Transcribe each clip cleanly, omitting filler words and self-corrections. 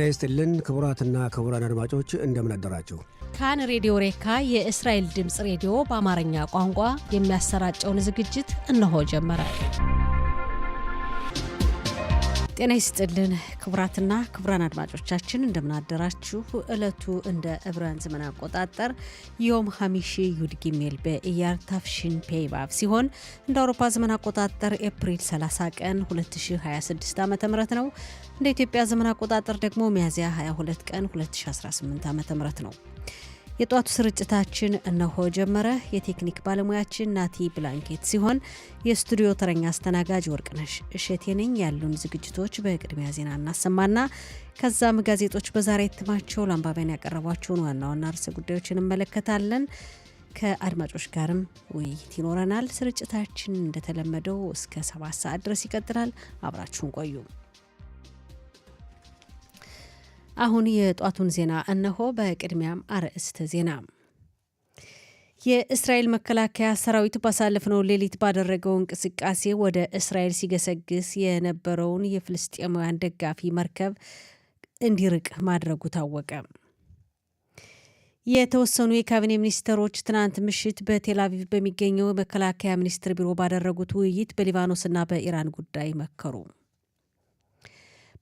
ጤና ይስጥልን ክቡራትና ክቡራን አድማጮች እንደምን አደራችሁ። ካን ሬዲዮ ሬካ የእስራኤል ድምጽ ሬዲዮ በአማርኛ ቋንቋ የሚያሰራጨውን ዝግጅት እነሆ ጀመረ። ጤና ይስጥልን ክቡራትና ክቡራን አድማጮቻችን እንደምን አደራችሁ። ዕለቱ እንደ ዕብራውያን ዘመን አቆጣጠር ዮም ሐሚሺ ዩድ ጊሜል በኢያር ታፍሺን ፔይባብ ሲሆን እንደ አውሮፓ ዘመን አቆጣጠር ኤፕሪል 30 ቀን 2026 ዓ.ም ነው። እንደ ኢትዮጵያ ዘመን አቆጣጠር ደግሞ ሚያዝያ 22 ቀን 2018 ዓ.ም ነው። የጧቱ ስርጭታችን እነሆ ጀመረ። የቴክኒክ ባለሙያችን ናቲ ብላንኬት ሲሆን የስቱዲዮ ተረኛ አስተናጋጅ ወርቅነሽ እሸቴ ነኝ። ያሉን ዝግጅቶች በቅድሚያ ዜና እናሰማና ከዛም ጋዜጦች በዛሬ እትማቸው ለአንባቢያን ያቀረቧቸውን ዋና ዋና ርዕሰ ጉዳዮችን እንመለከታለን። ከአድማጮች ጋርም ውይይት ይኖረናል። ስርጭታችን እንደተለመደው እስከ 7 ሰዓት ድረስ ይቀጥላል። አብራችሁን ቆዩ። አሁን የጧቱን ዜና እነሆ። በቅድሚያም አርዕስተ ዜና። የእስራኤል መከላከያ ሰራዊት ባሳለፍነው ሌሊት ባደረገው እንቅስቃሴ ወደ እስራኤል ሲገሰግስ የነበረውን የፍልስጤማውያን ደጋፊ መርከብ እንዲርቅ ማድረጉ ታወቀ። የተወሰኑ የካቢኔ ሚኒስትሮች ትናንት ምሽት በቴል አቪቭ በሚገኘው መከላከያ ሚኒስትር ቢሮ ባደረጉት ውይይት በሊባኖስና በኢራን ጉዳይ መከሩ።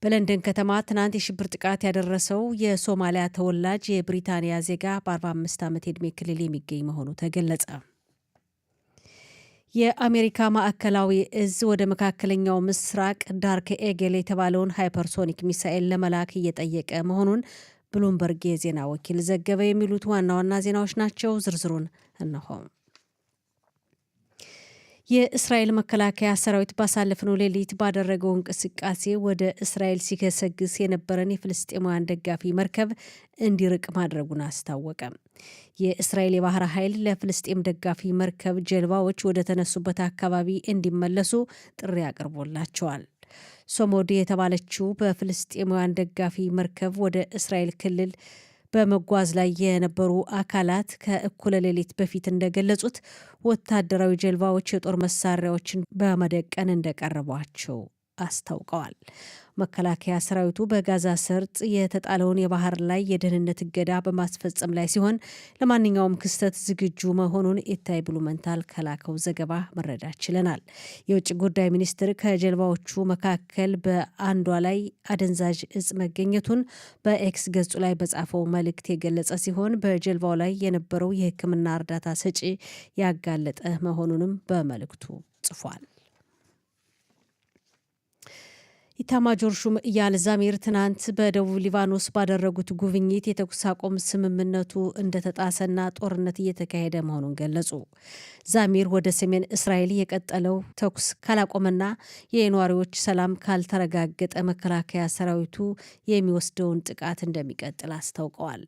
በለንደን ከተማ ትናንት የሽብር ጥቃት ያደረሰው የሶማሊያ ተወላጅ የብሪታንያ ዜጋ በ45 ዓመት የዕድሜ ክልል የሚገኝ መሆኑ ተገለጸ። የአሜሪካ ማዕከላዊ እዝ ወደ መካከለኛው ምስራቅ ዳርክ ኤጌል የተባለውን ሃይፐርሶኒክ ሚሳኤል ለመላክ እየጠየቀ መሆኑን ብሉምበርግ የዜና ወኪል ዘገበ። የሚሉት ዋና ዋና ዜናዎች ናቸው። ዝርዝሩን እነሆ። የእስራኤል መከላከያ ሰራዊት ባሳለፍነው ሌሊት ባደረገው እንቅስቃሴ ወደ እስራኤል ሲገሰግስ የነበረን የፍልስጤማውያን ደጋፊ መርከብ እንዲርቅ ማድረጉን አስታወቀ። የእስራኤል የባህር ኃይል ለፍልስጤም ደጋፊ መርከብ ጀልባዎች ወደ ተነሱበት አካባቢ እንዲመለሱ ጥሪ አቅርቦላቸዋል። ሶሞዲ የተባለችው በፍልስጤማውያን ደጋፊ መርከብ ወደ እስራኤል ክልል በመጓዝ ላይ የነበሩ አካላት ከእኩለ ሌሊት በፊት እንደገለጹት ወታደራዊ ጀልባዎች የጦር መሳሪያዎችን በመደቀን እንደቀረቧቸው አስታውቀዋል። መከላከያ ሰራዊቱ በጋዛ ሰርጥ የተጣለውን የባህር ላይ የደህንነት እገዳ በማስፈጸም ላይ ሲሆን ለማንኛውም ክስተት ዝግጁ መሆኑን ኢታይ ብሉመንታል ከላከው ዘገባ መረዳት ችለናል። የውጭ ጉዳይ ሚኒስትር ከጀልባዎቹ መካከል በአንዷ ላይ አደንዛዥ እጽ መገኘቱን በኤክስ ገጹ ላይ በጻፈው መልእክት የገለጸ ሲሆን በጀልባው ላይ የነበረው የሕክምና እርዳታ ሰጪ ያጋለጠ መሆኑንም በመልእክቱ ጽፏል። ኢታማጆር ሹም ኢያል ዛሚር ትናንት በደቡብ ሊባኖስ ባደረጉት ጉብኝት የተኩስ አቁም ስምምነቱ እንደተጣሰና ጦርነት እየተካሄደ መሆኑን ገለጹ። ዛሚር ወደ ሰሜን እስራኤል የቀጠለው ተኩስ ካላቆመና የነዋሪዎች ሰላም ካልተረጋገጠ መከላከያ ሰራዊቱ የሚወስደውን ጥቃት እንደሚቀጥል አስታውቀዋል።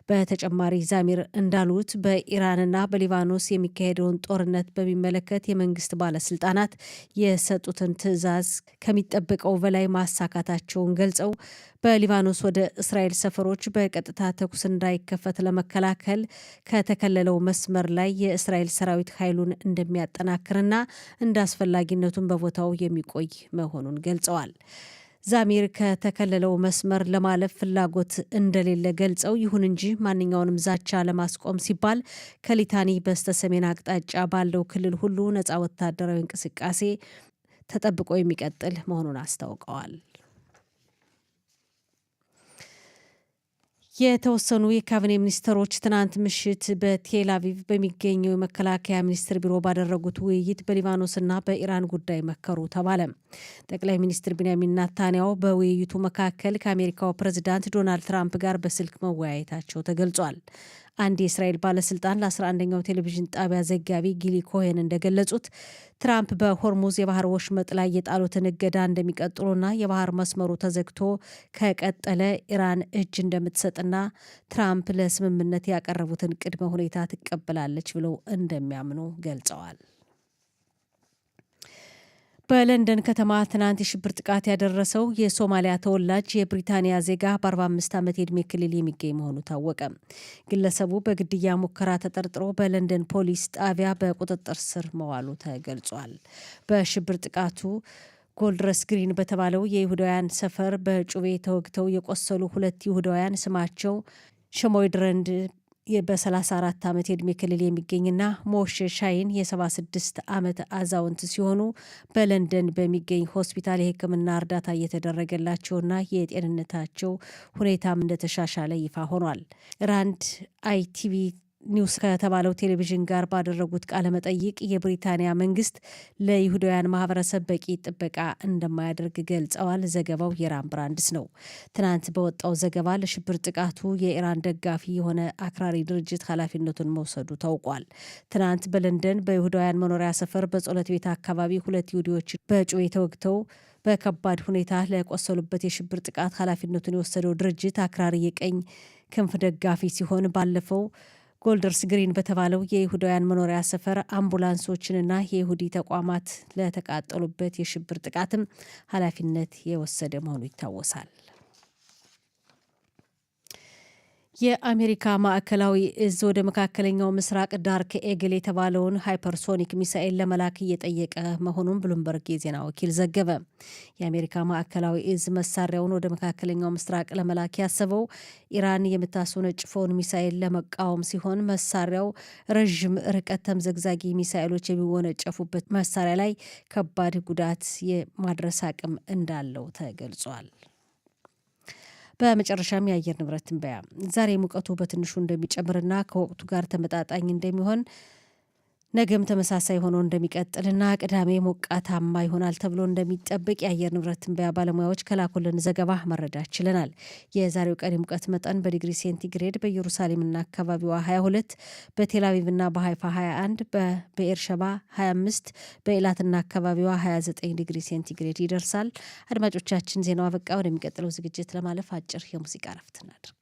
በተጨማሪ ዛሚር እንዳሉት በኢራንና በሊባኖስ የሚካሄደውን ጦርነት በሚመለከት የመንግስት ባለስልጣናት የሰጡትን ትዕዛዝ ከሚጠበቀው በላይ ማሳካታቸውን ገልጸው በሊባኖስ ወደ እስራኤል ሰፈሮች በቀጥታ ተኩስ እንዳይከፈት ለመከላከል ከተከለለው መስመር ላይ የእስራኤል ሰራዊት ኃይሉን እንደሚያጠናክርና እንደ አስፈላጊነቱን በቦታው የሚቆይ መሆኑን ገልጸዋል። ዛሚር ከተከለለው መስመር ለማለፍ ፍላጎት እንደሌለ ገልጸው ይሁን እንጂ ማንኛውንም ዛቻ ለማስቆም ሲባል ከሊታኒ በስተሰሜን አቅጣጫ ባለው ክልል ሁሉ ነፃ ወታደራዊ እንቅስቃሴ ተጠብቆ የሚቀጥል መሆኑን አስታውቀዋል። የተወሰኑ የካቢኔ ሚኒስትሮች ትናንት ምሽት በቴል አቪቭ በሚገኘው የመከላከያ ሚኒስትር ቢሮ ባደረጉት ውይይት በሊባኖስና በኢራን ጉዳይ መከሩ ተባለ። ጠቅላይ ሚኒስትር ቢንያሚን ኔታንያሁ በውይይቱ መካከል ከአሜሪካው ፕሬዝዳንት ዶናልድ ትራምፕ ጋር በስልክ መወያየታቸው ተገልጿል። አንድ የእስራኤል ባለስልጣን ለ11ኛው ቴሌቪዥን ጣቢያ ዘጋቢ ጊሊ ኮሄን እንደገለጹት ትራምፕ በሆርሙዝ የባህር ወሽመጥ ላይ የጣሉትን እገዳ እንደሚቀጥሉና የባህር መስመሩ ተዘግቶ ከቀጠለ ኢራን እጅ እንደምትሰጥና ትራምፕ ለስምምነት ያቀረቡትን ቅድመ ሁኔታ ትቀበላለች ብለው እንደሚያምኑ ገልጸዋል። በለንደን ከተማ ትናንት የሽብር ጥቃት ያደረሰው የሶማሊያ ተወላጅ የብሪታንያ ዜጋ በ45 ዓመት የዕድሜ ክልል የሚገኝ መሆኑ ታወቀ። ግለሰቡ በግድያ ሙከራ ተጠርጥሮ በለንደን ፖሊስ ጣቢያ በቁጥጥር ስር መዋሉ ተገልጿል። በሽብር ጥቃቱ ጎልድረስ ግሪን በተባለው የይሁዳውያን ሰፈር በጩቤ ተወግተው የቆሰሉ 2 ይሁዳውያን ስማቸው ሸሞይድረንድ በ34 ዓመት የዕድሜ ክልል የሚገኝና ሞሼ ሻይን የ76 ዓመት አዛውንት ሲሆኑ በለንደን በሚገኝ ሆስፒታል የሕክምና እርዳታ እየተደረገላቸውና የጤንነታቸው ሁኔታም እንደተሻሻለ ይፋ ሆኗል። ራንድ አይቲቪ ኒውስ ከተባለው ቴሌቪዥን ጋር ባደረጉት ቃለ መጠይቅ የብሪታንያ መንግስት ለይሁዳውያን ማህበረሰብ በቂ ጥበቃ እንደማያደርግ ገልጸዋል። ዘገባው የራም ብራንድስ ነው። ትናንት በወጣው ዘገባ ለሽብር ጥቃቱ የኢራን ደጋፊ የሆነ አክራሪ ድርጅት ኃላፊነቱን መውሰዱ ታውቋል። ትናንት በለንደን በይሁዳውያን መኖሪያ ሰፈር በጸሎት ቤት አካባቢ 2 ይሁዲዎች በጩቤ ተወግተው በከባድ ሁኔታ ለቆሰሉበት የሽብር ጥቃት ኃላፊነቱን የወሰደው ድርጅት አክራሪ የቀኝ ክንፍ ደጋፊ ሲሆን ባለፈው ጎልደርስ ግሪን በተባለው የይሁዳውያን መኖሪያ ሰፈር አምቡላንሶችንና የይሁዲ ተቋማት ለተቃጠሉበት የሽብር ጥቃትም ኃላፊነት የወሰደ መሆኑ ይታወሳል። የአሜሪካ ማዕከላዊ እዝ ወደ መካከለኛው ምስራቅ ዳርክ ኤግል የተባለውን ሃይፐርሶኒክ ሚሳኤል ለመላክ እየጠየቀ መሆኑን ብሉምበርግ የዜና ወኪል ዘገበ። የአሜሪካ ማዕከላዊ እዝ መሳሪያውን ወደ መካከለኛው ምስራቅ ለመላክ ያሰበው ኢራን የምታስወነጭፈውን ሚሳኤል ለመቃወም ሲሆን መሳሪያው ረዥም ርቀት ተምዘግዛጊ ሚሳኤሎች የሚወነጨፉበት መሳሪያ ላይ ከባድ ጉዳት የማድረስ አቅም እንዳለው ተገልጿል። በመጨረሻም የአየር ንብረት ትንበያ ዛሬ ሙቀቱ በትንሹ እንደሚጨምርና ከወቅቱ ጋር ተመጣጣኝ እንደሚሆን ነገም ተመሳሳይ ሆኖ እንደሚቀጥልና ቅዳሜ ሞቃታማ ይሆናል ተብሎ እንደሚጠበቅ የአየር ንብረት ትንበያ ባለሙያዎች ከላኩልን ዘገባ መረዳት ችለናል። የዛሬው ቀን ሙቀት መጠን በዲግሪ ሴንቲግሬድ በኢየሩሳሌምና አካባቢዋ 22፣ በቴልአቪቭና በሃይፋ 21፣ በኤርሸባ 25፣ በኤላትና አካባቢዋ 29 ዲግሪ ሴንቲግሬድ ይደርሳል። አድማጮቻችን ዜናው አበቃ። ወደሚቀጥለው ዝግጅት ለማለፍ አጭር የሙዚቃ ረፍት እናድርግ።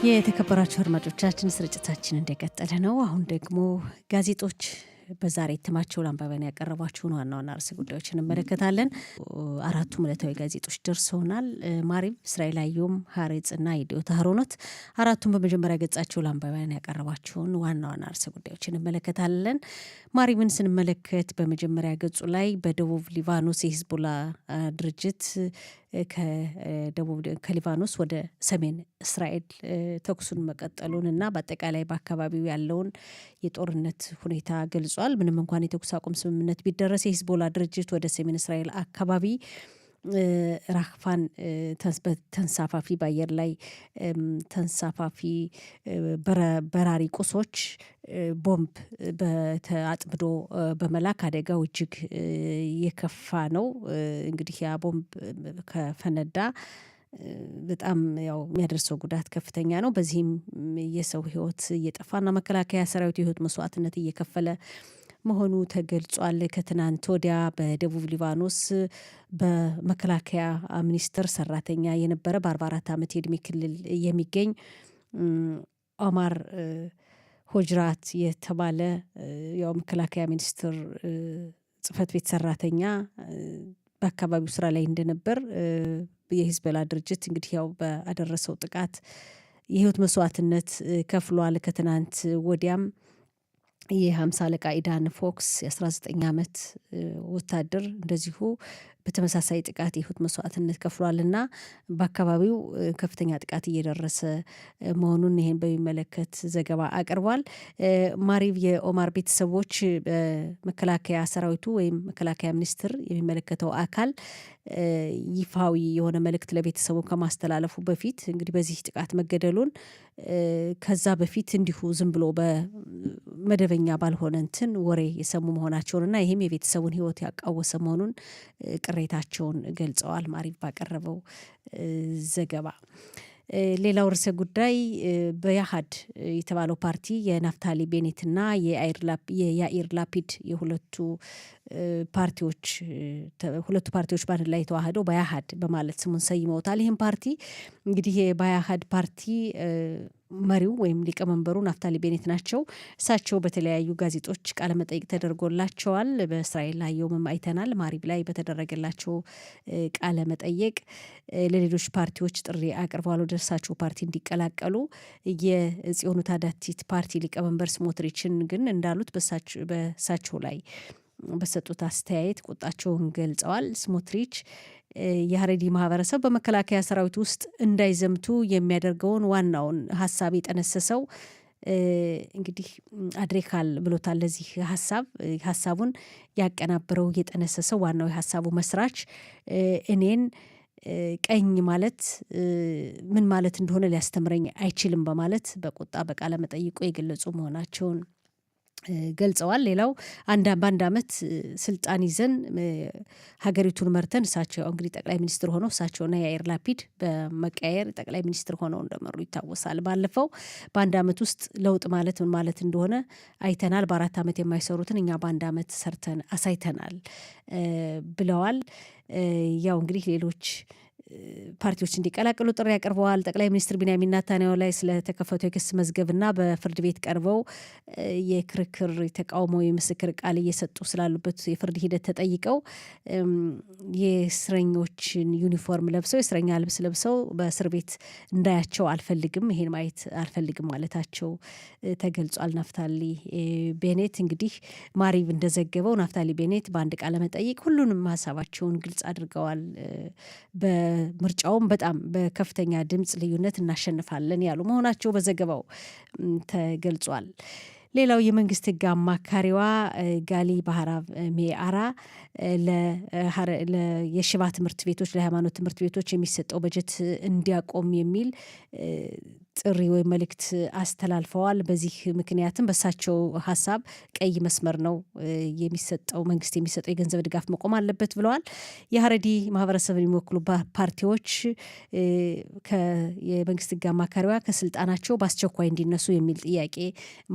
የተከበራችሁ አድማጮቻችን ስርጭታችን እንደቀጠለ ነው። አሁን ደግሞ ጋዜጦች በዛሬ እትማቸው ለአንባቢያን ያቀረቧቸውን ዋና ዋና ርዕሰ ጉዳዮች እንመለከታለን። 4ቱም ዕለታዊ ጋዜጦች ደርሰውናል። ማሪብ፣ እስራኤል አየሁም፣ ሀሬጽና ኢዲዮት አህሮኖት 4ቱም በመጀመሪያ ገጻቸው ለአንባቢያን ያቀረቧቸውን ዋና ዋና ርዕሰ ጉዳዮች እንመለከታለን። ማሪብን ስንመለከት በመጀመሪያ ገጹ ላይ በደቡብ ሊባኖስ የሂዝቦላ ድርጅት ከሊባኖስ ወደ ሰሜን እስራኤል ተኩሱን መቀጠሉን እና በአጠቃላይ በአካባቢው ያለውን የጦርነት ሁኔታ ገልጿል። ምንም እንኳን የተኩስ አቁም ስምምነት ቢደረስ የሂዝቦላ ድርጅት ወደ ሰሜን እስራኤል አካባቢ ራክፋን ተንሳፋፊ በአየር ላይ ተንሳፋፊ በራሪ ቁሶች ቦምብ አጥምዶ በመላክ አደጋው እጅግ የከፋ ነው። እንግዲህ ያ ቦምብ ከፈነዳ በጣም ያው የሚያደርሰው ጉዳት ከፍተኛ ነው። በዚህም የሰው ሕይወት እየጠፋና መከላከያ ሰራዊት የሕይወት መስዋዕትነት እየከፈለ መሆኑ ተገልጿል። ከትናንት ወዲያ በደቡብ ሊባኖስ በመከላከያ ሚኒስቴር ሰራተኛ የነበረ በ44 ዓመት የዕድሜ ክልል የሚገኝ ኦማር ሆጅራት የተባለ ያው መከላከያ ሚኒስቴር ጽህፈት ቤት ሰራተኛ በአካባቢው ስራ ላይ እንደነበር የሂዝቦላ ድርጅት እንግዲህ ያው ባደረሰው ጥቃት የህይወት መስዋዕትነት ከፍሏል። ከትናንት ወዲያም የ50 አለቃ ኢዳን ፎክስ የ19 ዓመት ወታደር እንደዚሁ በተመሳሳይ ጥቃት የህይወት መስዋዕትነት ከፍሏልና በአካባቢው ከፍተኛ ጥቃት እየደረሰ መሆኑን ይህን በሚመለከት ዘገባ አቅርቧል። ማሪቭ የኦማር ቤተሰቦች በመከላከያ ሰራዊቱ ወይም መከላከያ ሚኒስቴር የሚመለከተው አካል ይፋዊ የሆነ መልእክት ለቤተሰቡ ከማስተላለፉ በፊት እንግዲህ በዚህ ጥቃት መገደሉን ከዛ በፊት እንዲሁ ዝም ብሎ በመደበኛ ባልሆነ እንትን ወሬ የሰሙ መሆናቸውንና ይህም የቤተሰቡን ህይወት ያቃወሰ መሆኑን ቅሬታቸውን ገልጸዋል። ማሪቭ ባቀረበው ዘገባ ሌላው ርዕሰ ጉዳይ በያሃድ የተባለው ፓርቲ የናፍታሊ ቤኔትና የያኢር ላፒድ ሁለቱ ፓርቲዎች በአንድ ላይ ተዋህደው በያሃድ በማለት ስሙን ሰይመውታል። ይህም ፓርቲ እንግዲህ በያሃድ ፓርቲ መሪው ወይም ሊቀመንበሩ ናፍታሊ ቤኔት ናቸው። እሳቸው በተለያዩ ጋዜጦች ቃለመጠይቅ ተደርጎላቸዋል። በእስራኤል አየሁም አይተናል። ማሪብ ላይ በተደረገላቸው ቃለመጠይቅ ለሌሎች ፓርቲዎች ጥሪ አቅርበዋል ወደ እሳቸው ፓርቲ እንዲቀላቀሉ። የጽዮኑ ታዳቲት ፓርቲ ሊቀመንበር ስሞትሪችን ግን እንዳሉት በእሳቸው ላይ በሰጡት አስተያየት ቁጣቸውን ገልጸዋል። ስሞትሪች የሀረዲ ማህበረሰብ በመከላከያ ሰራዊት ውስጥ እንዳይዘምቱ የሚያደርገውን ዋናውን ሀሳብ የጠነሰሰው እንግዲህ አድሬካል ብሎታል። ለዚህ ሀሳቡን ያቀናበረው የጠነሰሰው ዋናው የሀሳቡ መስራች እኔን ቀኝ ማለት ምን ማለት እንደሆነ ሊያስተምረኝ አይችልም በማለት በቁጣ በቃለ መጠይቁ የገለጹ መሆናቸውን ገልጸዋል። ሌላው በአንድ ዓመት ስልጣን ይዘን ሀገሪቱን መርተን እሳቸው እንግዲህ ጠቅላይ ሚኒስትር ሆነው እሳቸውና የአየር ላፒድ በመቀየር ጠቅላይ ሚኒስትር ሆነው እንደመሩ ይታወሳል። ባለፈው በአንድ ዓመት ውስጥ ለውጥ ማለት ምን ማለት እንደሆነ አይተናል። በ4 ዓመት የማይሰሩትን እኛ በአንድ ዓመት ሰርተን አሳይተናል ብለዋል። ያው እንግዲህ ሌሎች ፓርቲዎች እንዲቀላቀሉ ጥሪ ያቀርበዋል። ጠቅላይ ሚኒስትር ቢንያሚን ኔታንያሁ ላይ ስለተከፈተው የክስ መዝገብና በፍርድ ቤት ቀርበው የክርክር የተቃውሞ የምስክር ቃል እየሰጡ ስላሉበት የፍርድ ሂደት ተጠይቀው የእስረኞችን ዩኒፎርም ለብሰው የእስረኛ ልብስ ለብሰው በእስር ቤት እንዳያቸው አልፈልግም፣ ይሄን ማየት አልፈልግም ማለታቸው ተገልጿል። ናፍታሊ ቤኔት እንግዲህ ማሪቭ እንደዘገበው ናፍታሊ ቤኔት በአንድ ቃለ መጠይቅ ሁሉንም ሀሳባቸውን ግልጽ አድርገዋል። ምርጫውም በጣም በከፍተኛ ድምፅ ልዩነት እናሸንፋለን ያሉ መሆናቸው በዘገባው ተገልጿል። ሌላው የመንግስት ህግ አማካሪዋ ጋሊ ባህራብ ሜአራ የሽባ ትምህርት ቤቶች ለሃይማኖት ትምህርት ቤቶች የሚሰጠው በጀት እንዲያቆም የሚል ጥሪ ወይም መልእክት አስተላልፈዋል። በዚህ ምክንያትም በሳቸው ሀሳብ ቀይ መስመር ነው የሚሰጠው መንግስት የሚሰጠው የገንዘብ ድጋፍ መቆም አለበት ብለዋል። የሀረዲ ማህበረሰብን የሚወክሉ ፓርቲዎች የመንግስት ህግ አማካሪዋ ከስልጣናቸው በአስቸኳይ እንዲነሱ የሚል ጥያቄ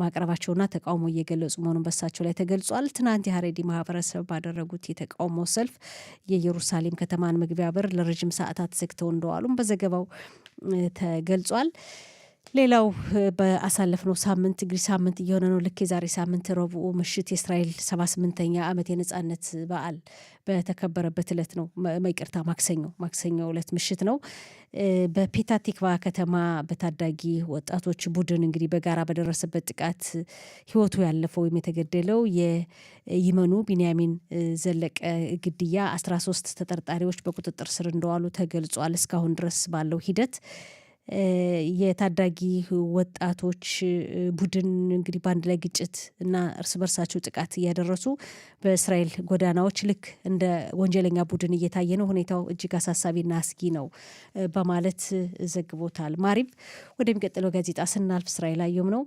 ማቅረባቸውና ተቃውሞ እየገለጹ መሆኑን በሳቸው ላይ ተገልጿል። ትናንት የሀረዲ ማህበረሰብ ባደረጉት የተቃውሞ ሰልፍ የኢየሩሳሌም ከተማን መግቢያ በር ለረጅም ሰዓታት ዘግተው እንደዋሉም በዘገባው ተገልጿል። ሌላው በአሳለፍነው ሳምንት እንግዲህ ሳምንት እየሆነ ነው። ልክ የዛሬ ሳምንት ረቡዕ ምሽት የእስራኤል 78ኛ ዓመት የነጻነት በዓል በተከበረበት ዕለት ነው። ይቅርታ ማክሰኞ ዕለት ምሽት ነው። በፔታቲክቫ ከተማ በታዳጊ ወጣቶች ቡድን እንግዲህ በጋራ በደረሰበት ጥቃት ህይወቱ ያለፈው ወይም የተገደለው የይመኑ ቢንያሚን ዘለቀ ግድያ 13 ተጠርጣሪዎች በቁጥጥር ስር እንደዋሉ ተገልጿል። እስካሁን ድረስ ባለው ሂደት የታዳጊ ወጣቶች ቡድን እንግዲህ በአንድ ላይ ግጭት እና እርስ በርሳቸው ጥቃት እያደረሱ በእስራኤል ጎዳናዎች ልክ እንደ ወንጀለኛ ቡድን እየታየ ነው። ሁኔታው እጅግ አሳሳቢና አስጊ ነው በማለት ዘግቦታል። ማሪብ ወደሚቀጥለው ጋዜጣ ስናልፍ እስራኤል አየሁም ነው።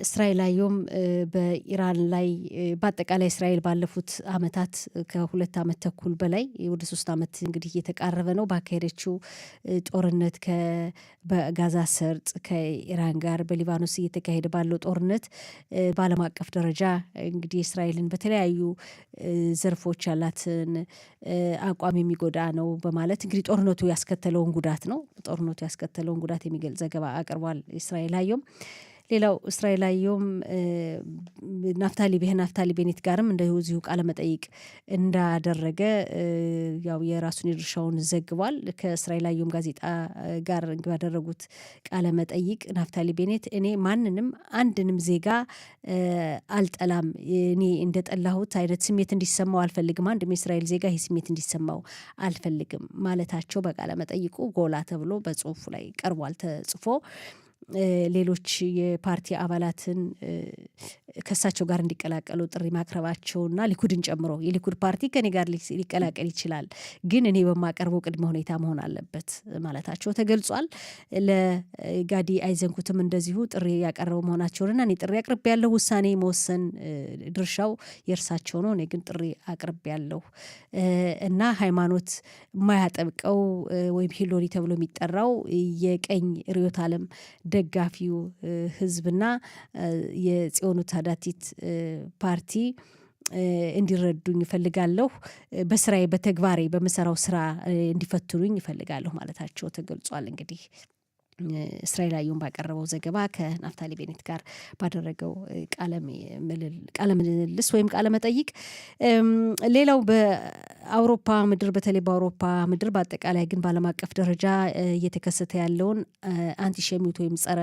እስራኤል አየሁም በኢራን ላይ በአጠቃላይ እስራኤል ባለፉት አመታት ከ2 ዓመት ተኩል በላይ ወደ 3 ዓመት እንግዲህ እየተቃረበ ነው ባካሄደችው ጦርነት በጋዛ ሰርጥ ከኢራን ጋር በሊባኖስ እየተካሄደ ባለው ጦርነት በዓለም አቀፍ ደረጃ እንግዲህ እስራኤልን በተለያዩ ዘርፎች ያላትን አቋም የሚጎዳ ነው በማለት እንግዲህ ጦርነቱ ያስከተለውን ጉዳት የሚገልጽ ዘገባ አቅርቧል። እስራኤል አየሁም ሌላው እስራኤል አየሁም ናፍታሊ ቤኔት ጋርም እንደዚሁ ቃለ መጠይቅ እንዳደረገ ያው የራሱን የድርሻውን ዘግቧል። ከእስራኤል አየሁም ጋዜጣ ጋር ባደረጉት ቃለ መጠይቅ ናፍታሊ ቤኔት እኔ ማንንም አንድንም ዜጋ አልጠላም፣ እኔ እንደጠላሁት አይነት ስሜት እንዲሰማው አልፈልግም፣ አንድም የእስራኤል ዜጋ ይህ ስሜት እንዲሰማው አልፈልግም ማለታቸው በቃለ መጠይቁ ጎላ ተብሎ በጽሁፉ ላይ ቀርቧል ተጽፎ። ሌሎች የፓርቲ አባላትን ከሳቸው ጋር እንዲቀላቀሉ ጥሪ ማቅረባቸውና ሊኩድን ጨምሮ የሊኩድ ፓርቲ ከኔ ጋር ሊቀላቀል ይችላል፣ ግን እኔ በማቀርበው ቅድመ ሁኔታ መሆን አለበት ማለታቸው ተገልጿል። ለጋዲ አይዘንኩትም እንደዚሁ ጥሪ ያቀረቡ መሆናቸውንና እኔ ጥሪ አቅርቤ ያለሁ ውሳኔ መወሰን ድርሻው የእርሳቸው ነው፣ እኔ ግን ጥሪ አቅርቤ ያለሁ እና ሃይማኖት የማያጠብቀው ወይም ሂሎሪ ተብሎ የሚጠራው የቀኝ ርዕዮተ ዓለም ደጋፊው ህዝብና የጽዮኑ ታዳቲት ፓርቲ እንዲረዱኝ ይፈልጋለሁ፣ በስራዬ በተግባሬ በምሰራው ስራ እንዲፈትኑኝ ይፈልጋለሁ ማለታቸው ተገልጿል። እንግዲህ እስራኤል አየሁን ባቀረበው ዘገባ ከናፍታሊ ቤኔት ጋር ባደረገው ቃለ ምልልስ ወይም ቃለ መጠይቅ ሌላው በአውሮፓ ምድር በተለይ በአውሮፓ ምድር በአጠቃላይ ግን በዓለም አቀፍ ደረጃ እየተከሰተ ያለውን አንቲሸሚት ወይም ጸረ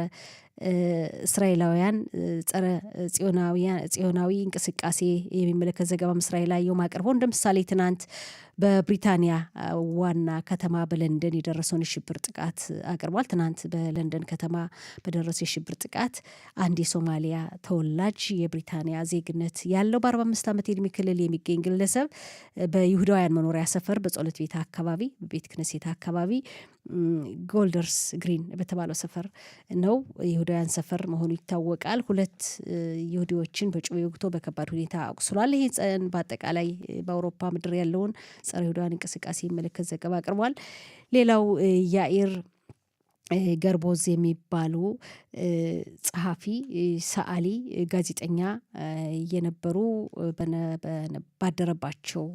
እስራኤላውያን ጸረ ጽዮናዊ እንቅስቃሴ የሚመለከት ዘገባም እስራኤል አየሁም አቅርበው እንደ ምሳሌ ትናንት በብሪታንያ ዋና ከተማ በለንደን የደረሰውን የሽብር ጥቃት አቅርቧል። ትናንት በለንደን ከተማ በደረሰው የሽብር ጥቃት አንድ የሶማሊያ ተወላጅ የብሪታንያ ዜግነት ያለው በ45 ዓመት የዕድሜ ክልል የሚገኝ ግለሰብ በይሁዳውያን መኖሪያ ሰፈር በጸሎት ቤት አካባቢ ቤት ክነሴት አካባቢ ጎልደርስ ግሪን በተባለው ሰፈር ነው። ይሁዳውያን ሰፈር መሆኑ ይታወቃል። 2 ይሁዲዎችን በጩቤ ወግቶ በከባድ ሁኔታ አቁስሏል። ይህ በአጠቃላይ በአውሮፓ ምድር ያለውን ጸረ ይሁዳውያን እንቅስቃሴ የሚመለከት ዘገባ አቅርቧል። ሌላው ያኢር ገርቦዝ የሚባሉ ጸሐፊ፣ ሰዓሊ፣ ጋዜጠኛ የነበሩ ባደረባቸው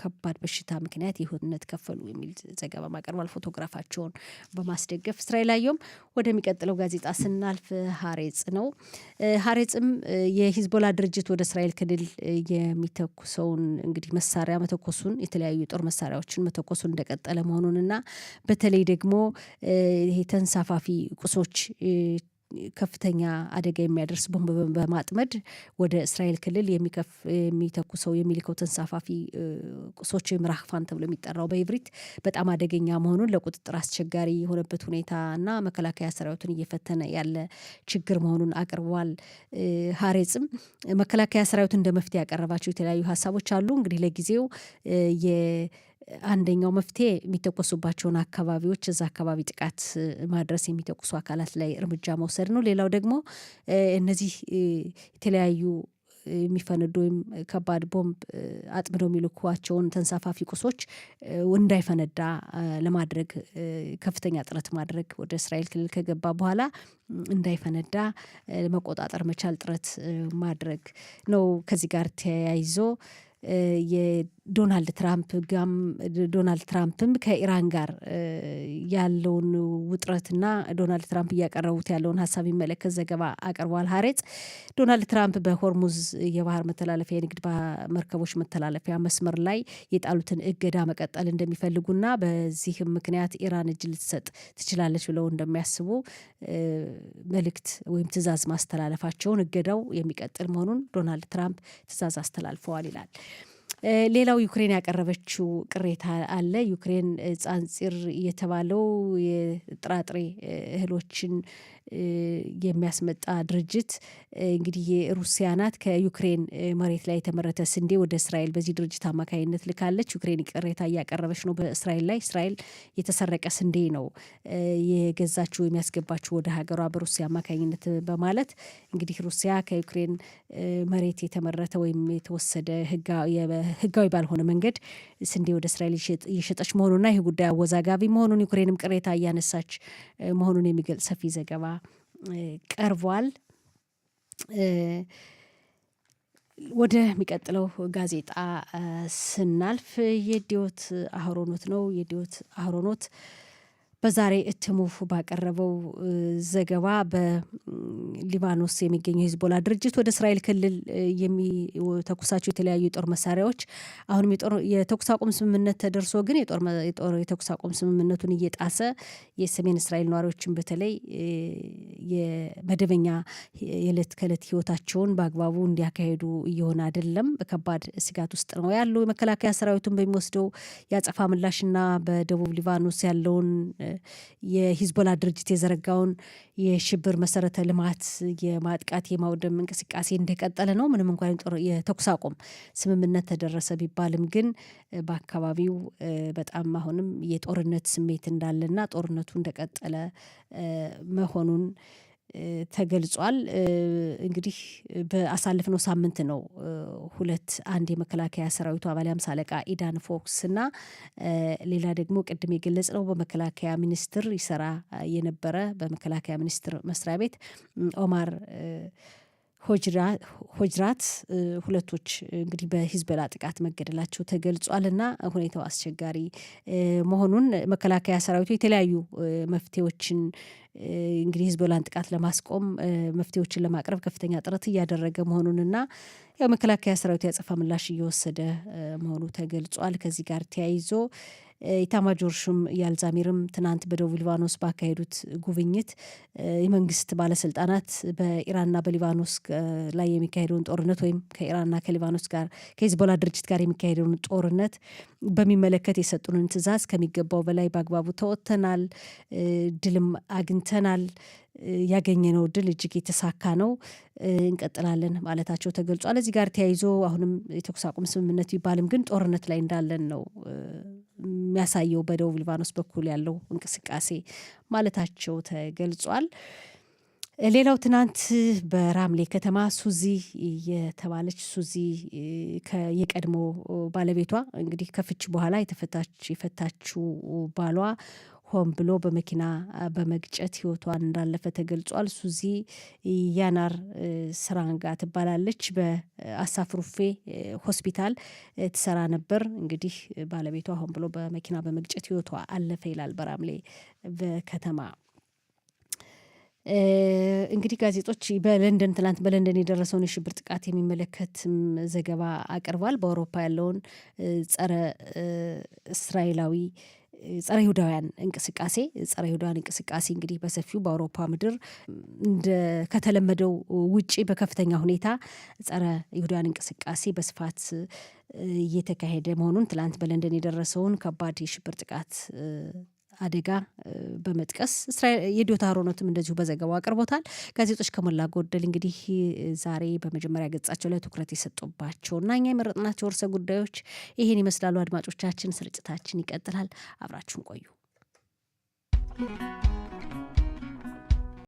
ከባድ በሽታ ምክንያት የህይወት ከፈሉ የሚል ዘገባ ማቀርባል። ፎቶግራፋቸውን በማስደገፍ እስራኤል አየሁም ወደሚቀጥለው ጋዜጣ ስናልፍ ሀሬጽ ነው። ሀሬጽም የሂዝቦላ ድርጅት ወደ እስራኤል ክልል የሚተኩሰውን እንግዲህ መሳሪያ መተኮሱን የተለያዩ የጦር መሳሪያዎችን መተኮሱን እንደቀጠለ መሆኑንና በተለይ ደግሞ ይሄ ተንሳፋፊ ቁሶች ከፍተኛ አደጋ የሚያደርስ ቦምብ በማጥመድ ወደ እስራኤል ክልል የሚተኩሰው የሚልከው ተንሳፋፊ ቁሶች ወይም ራህፋን ተብሎ የሚጠራው በኢብሪት በጣም አደገኛ መሆኑን ለቁጥጥር አስቸጋሪ የሆነበት ሁኔታ እና መከላከያ ሰራዊቱን እየፈተነ ያለ ችግር መሆኑን አቅርቧል። ሀሬጽም መከላከያ ሰራዊቱን እንደ መፍትሄ ያቀረባቸው የተለያዩ ሀሳቦች አሉ። እንግዲህ ለጊዜው አንደኛው መፍትሄ የሚተኮሱባቸውን አካባቢዎች እዛ አካባቢ ጥቃት ማድረስ የሚተኩሱ አካላት ላይ እርምጃ መውሰድ ነው። ሌላው ደግሞ እነዚህ የተለያዩ የሚፈነዱ ወይም ከባድ ቦምብ አጥምደው የሚልኳቸውን ተንሳፋፊ ቁሶች እንዳይፈነዳ ለማድረግ ከፍተኛ ጥረት ማድረግ ወደ እስራኤል ክልል ከገባ በኋላ እንዳይፈነዳ መቆጣጠር መቻል ጥረት ማድረግ ነው። ከዚህ ጋር ተያይዞ የዶናልድ ትራምፕም ከኢራን ጋር ያለውን ውጥረትና ዶናልድ ትራምፕ እያቀረቡት ያለውን ሀሳብ የሚመለከት ዘገባ አቅርቧል። ሀሬጽ ዶናልድ ትራምፕ በሆርሙዝ የባህር መተላለፊያ የንግድ መርከቦች መተላለፊያ መስመር ላይ የጣሉትን እገዳ መቀጠል እንደሚፈልጉና በዚህም ምክንያት ኢራን እጅ ልትሰጥ ትችላለች ብለው እንደሚያስቡ መልእክት ወይም ትዕዛዝ ማስተላለፋቸውን እገዳው የሚቀጥል መሆኑን ዶናልድ ትራምፕ ትዕዛዝ አስተላልፈዋል ይላል። ሌላው ዩክሬን ያቀረበችው ቅሬታ አለ። ዩክሬን ጻንፂር የተባለው የጥራጥሬ እህሎችን የሚያስመጣ ድርጅት እንግዲህ የሩሲያ ናት ከዩክሬን መሬት ላይ የተመረተ ስንዴ ወደ እስራኤል በዚህ ድርጅት አማካኝነት ልካለች። ዩክሬን ቅሬታ እያቀረበች ነው በእስራኤል ላይ። እስራኤል የተሰረቀ ስንዴ ነው የገዛችው የሚያስገባችው ወደ ሀገሯ በሩሲያ አማካኝነት በማለት እንግዲህ ሩሲያ ከዩክሬን መሬት የተመረተ ወይም የተወሰደ ህጋዊ ባልሆነ መንገድ ስንዴ ወደ እስራኤል እየሸጠች መሆኑና ይህ ጉዳይ አወዛጋቢ መሆኑን ዩክሬንም ቅሬታ እያነሳች መሆኑን የሚገልጽ ሰፊ ዘገባ ቀርቧል። ወደሚቀጥለው ጋዜጣ ስናልፍ የዲዮት አህሮኖት ነው። የዲዮት አህሮኖት በዛሬ እትሙ ባቀረበው ዘገባ በሊባኖስ የሚገኘው የሂዝቦላ ድርጅት ወደ እስራኤል ክልል የሚተኩሳቸው የተለያዩ የጦር መሳሪያዎች አሁንም የተኩስ አቁም ስምምነት ተደርሶ ግን የተኩስ አቁም ስምምነቱን እየጣሰ የሰሜን እስራኤል ነዋሪዎችን በተለይ የመደበኛ የዕለት ከዕለት ህይወታቸውን በአግባቡ እንዲያካሄዱ እየሆነ አይደለም። በከባድ ስጋት ውስጥ ነው ያለው። የመከላከያ ሰራዊቱን በሚወስደው የአጸፋ ምላሽና በደቡብ ሊባኖስ ያለውን የሂዝቦላ ድርጅት የዘረጋውን የሽብር መሰረተ ልማት የማጥቃት የማውደም እንቅስቃሴ እንደቀጠለ ነው። ምንም እንኳን የተኩስ አቁም ስምምነት ተደረሰ ቢባልም ግን በአካባቢው በጣም አሁንም የጦርነት ስሜት እንዳለና ጦርነቱ እንደቀጠለ መሆኑን ተገልጿል። እንግዲህ በአሳለፍነው ሳምንት ነው አንድ የመከላከያ ሰራዊቱ አባል 50 አለቃ ኢዳን ፎክስ እና ሌላ ደግሞ ቅድም የገለጽ ነው በመከላከያ ሚኒስቴር ይሰራ የነበረ በመከላከያ ሚኒስቴር መስሪያ ቤት ኦማር ሆጅራት ሁለቶች እንግዲህ በሂዝቦላ ጥቃት መገደላቸው ተገልጿል እና ሁኔታው አስቸጋሪ መሆኑን መከላከያ ሰራዊቱ የተለያዩ መፍትሄዎችን እንግዲህ ሂዝቦላን ጥቃት ለማስቆም መፍትሄዎችን ለማቅረብ ከፍተኛ ጥረት እያደረገ መሆኑንና ያው መከላከያ ሰራዊቱ ያጸፋ ምላሽ እየወሰደ መሆኑ ተገልጿል። ከዚህ ጋር ተያይዞ ኢታማጆር ሹም ያልዛሚርም ትናንት በደቡብ ሊባኖስ ባካሄዱት ጉብኝት የመንግስት ባለስልጣናት በኢራንና በሊባኖስ ላይ የሚካሄደውን ጦርነት ወይም ከኢራንና ከሊባኖስ ጋር ከሂዝቦላ ድርጅት ጋር የሚካሄደውን ጦርነት በሚመለከት የሰጡንን ትዕዛዝ ከሚገባው በላይ በአግባቡ ተወጥተናል፣ ድልም አግኝተናል፣ ያገኘነው ድል እጅግ የተሳካ ነው፣ እንቀጥላለን ማለታቸው ተገልጿል። እዚህ ጋር ተያይዞ አሁንም የተኩስ አቁም ስምምነት ቢባልም ግን ጦርነት ላይ እንዳለን ነው የሚያሳየው በደቡብ ሊባኖስ በኩል ያለው እንቅስቃሴ ማለታቸው ተገልጿል። ሌላው ትናንት በራምሌ ከተማ ሱዚ የተባለች ሱዚ የቀድሞ ባለቤቷ እንግዲህ ከፍች በኋላ የፈታችው ባሏ ሆን ብሎ በመኪና በመግጨት ህይወቷን እንዳለፈ ተገልጿል። ሱዚ ያናር ስራንጋ ትባላለች። በአሳፍሩፌ ሆስፒታል ትሰራ ነበር። እንግዲህ ባለቤቷ ሆን ብሎ በመኪና በመግጨት ህይወቷ አለፈ ይላል በራምሌ ከተማ። እንግዲህ ጋዜጦች ትላንት በለንደን የደረሰውን የሽብር ጥቃት የሚመለከትም ዘገባ አቅርቧል። በአውሮፓ ያለውን ጸረ እስራኤላዊ ጸረ ይሁዳውያን እንቅስቃሴ እንግዲህ በሰፊው በአውሮፓ ምድር ከተለመደው ውጪ በከፍተኛ ሁኔታ ጸረ ይሁዳውያን እንቅስቃሴ በስፋት እየተካሄደ መሆኑን ትላንት በለንደን የደረሰውን ከባድ የሽብር ጥቃት አደጋ በመጥቀስ የዶታ አሮኖትም እንደዚሁ በዘገባው አቅርቦታል። ጋዜጦች ከሞላ ጎደል እንግዲህ ዛሬ በመጀመሪያ ገጻቸው ላይ ትኩረት የሰጡባቸውና እኛ የመረጥናቸው ርዕሰ ጉዳዮች ይሄን ይመስላሉ። አድማጮቻችን፣ ስርጭታችን ይቀጥላል። አብራችሁን ቆዩ።